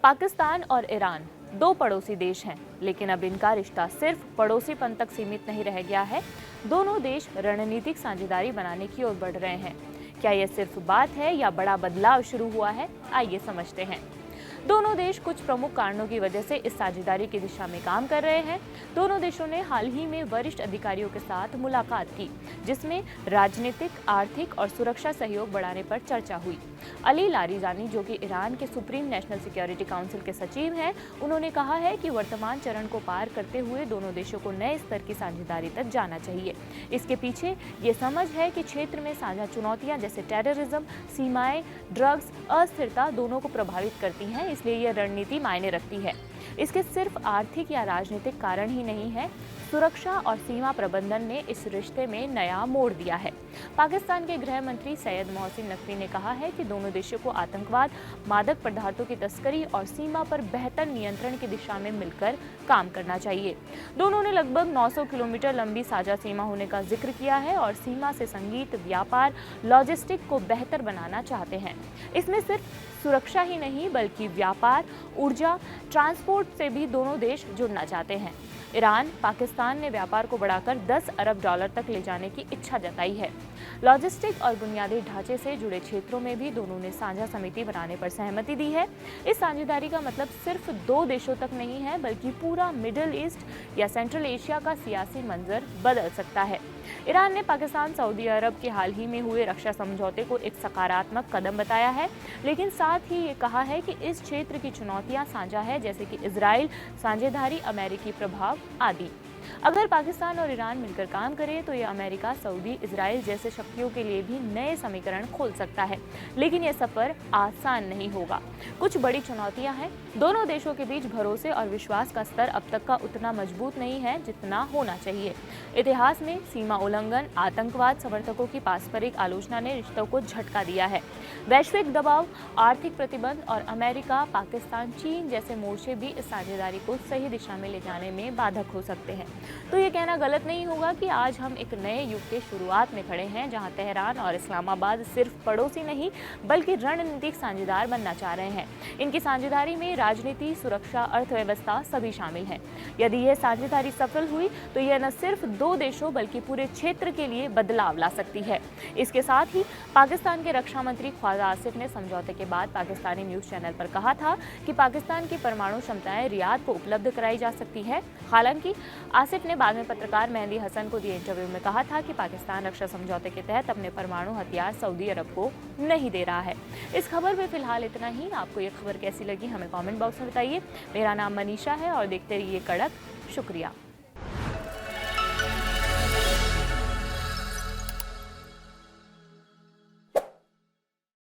पाकिस्तान और ईरान दो पड़ोसी देश हैं, लेकिन अब इनका रिश्ता सिर्फ पड़ोसीपन तक सीमित नहीं रह गया है। दोनों देश रणनीतिक साझेदारी बनाने की ओर बढ़ रहे हैं। क्या यह सिर्फ बात है या बड़ा बदलाव शुरू हुआ है? आइए समझते हैं। दोनों देश कुछ प्रमुख कारणों की वजह से इस साझेदारी की दिशा में काम कर रहे हैं। दोनों देशों ने हाल ही में वरिष्ठ अधिकारियों के साथ मुलाकात की, जिसमें राजनीतिक, आर्थिक और सुरक्षा सहयोग बढ़ाने पर चर्चा हुई। अली लारिजानी, जो कि ईरान के सुप्रीम नेशनल सिक्योरिटी काउंसिल के सचिव हैं, उन्होंने कहा है कि वर्तमान चरण को पार करते हुए दोनों देशों को नए स्तर की साझेदारी तक जाना चाहिए। इसके पीछे ये समझ है कि क्षेत्र में साझा चुनौतियां जैसे टेररिज्म, सीमाएं, ड्रग्स, अस्थिरता दोनों को प्रभावित करती हैं, इसलिए यह रणनीति मायने रखती है। इसके सिर्फ आर्थिक या राजनीतिक कारण ही नहीं है, सुरक्षा और सीमा प्रबंधन ने इस रिश्ते में नया मोड़ दिया है। पाकिस्तान के गृह मंत्री सैयद मोहसिन नकवी ने कहा है कि दोनों देशों को आतंकवाद, मादक पदार्थों की तस्करी और सीमा पर बेहतर नियंत्रण की दिशा में मिलकर काम करना चाहिए। दोनों ने लगभग 900 किलोमीटर लंबी साझा सीमा होने का जिक्र किया है और सीमा से संगीत, व्यापार, लॉजिस्टिक को बेहतर बनाना चाहते हैं। इसमें सिर्फ सुरक्षा ही नहीं बल्कि व्यापार, ऊर्जा, ट्रांसपोर्ट से भी दोनों देश जुड़ना चाहते हैं। ईरान, पाकिस्तान ने व्यापार को बढ़ाकर 10 अरब डॉलर तक ले जाने की इच्छा जताई है। लॉजिस्टिक और बुनियादी ढांचे से जुड़े क्षेत्रों में भी दोनों ने साझा समिति बनाने पर सहमति दी है। इस साझेदारी का मतलब सिर्फ दो देशों तक नहीं है, बल्कि पूरा मिडिल ईस्ट या सेंट्रल एशिया का सियासी मंजर बदल सकता है। ईरान ने पाकिस्तान, सऊदी अरब के हाल ही में हुए रक्षा समझौते को एक सकारात्मक कदम बताया है, लेकिन साथ ही ये कहा है कि इस क्षेत्र की चुनौतियां साझा है, जैसे कि इजराइल, साझेदारी, अमेरिकी प्रभाव आदि। अगर पाकिस्तान और ईरान मिलकर काम करें तो यह अमेरिका, सऊदी, इजराइल जैसे शक्तियों के लिए भी नए समीकरण खोल सकता है, लेकिन यह सफर आसान नहीं होगा। कुछ बड़ी चुनौतियां हैं। दोनों देशों के बीच भरोसे और विश्वास का स्तर अब तक का उतना मजबूत नहीं है जितना होना चाहिए। इतिहास में सीमा उल्लंघन, आतंकवाद समर्थकों की पारस्परिक आलोचना ने रिश्तों को झटका दिया है। वैश्विक दबाव, आर्थिक प्रतिबंध और अमेरिका, पाकिस्तान, चीन जैसे मोर्चे भी इस साझेदारी को सही दिशा में ले जाने में बाधक हो सकते हैं। तो ये कहना गलत नहीं होगा कि आज हम एक नए युग के शुरुआत में खड़े हैं, जहां तेहरान और इस्लामाबाद सिर्फ पड़ोसी नहीं बल्कि रणनीतिक साझेदार बनना चाह रहे हैं। इनकी साझेदारी में राजनीति, सुरक्षा, अर्थव्यवस्था सभी शामिल हैं। यदि यह साझेदारी सफल हुई तो यह न सिर्फ दो देशों बल्कि पूरे क्षेत्र के लिए बदलाव ला सकती है। इसके साथ ही पाकिस्तान के रक्षा मंत्री ख्वाजा आसिफ ने समझौते के बाद पाकिस्तानी न्यूज चैनल पर कहा था कि पाकिस्तान की परमाणु क्षमताएं रियाद को उपलब्ध कराई जा सकती है। हालांकि आसिफ ने बाद में पत्रकार मेहदी हसन को दिए इंटरव्यू में कहा था कि पाकिस्तान रक्षा समझौते के तहत अपने परमाणु हथियार सऊदी अरब को नहीं दे रहा है। इस खबर में फिलहाल इतना ही। आपको ये खबर कैसी लगी हमें कमेंट बॉक्स में बताइए। मेरा नाम मनीषा है और देखते रहिए कड़क। शुक्रिया।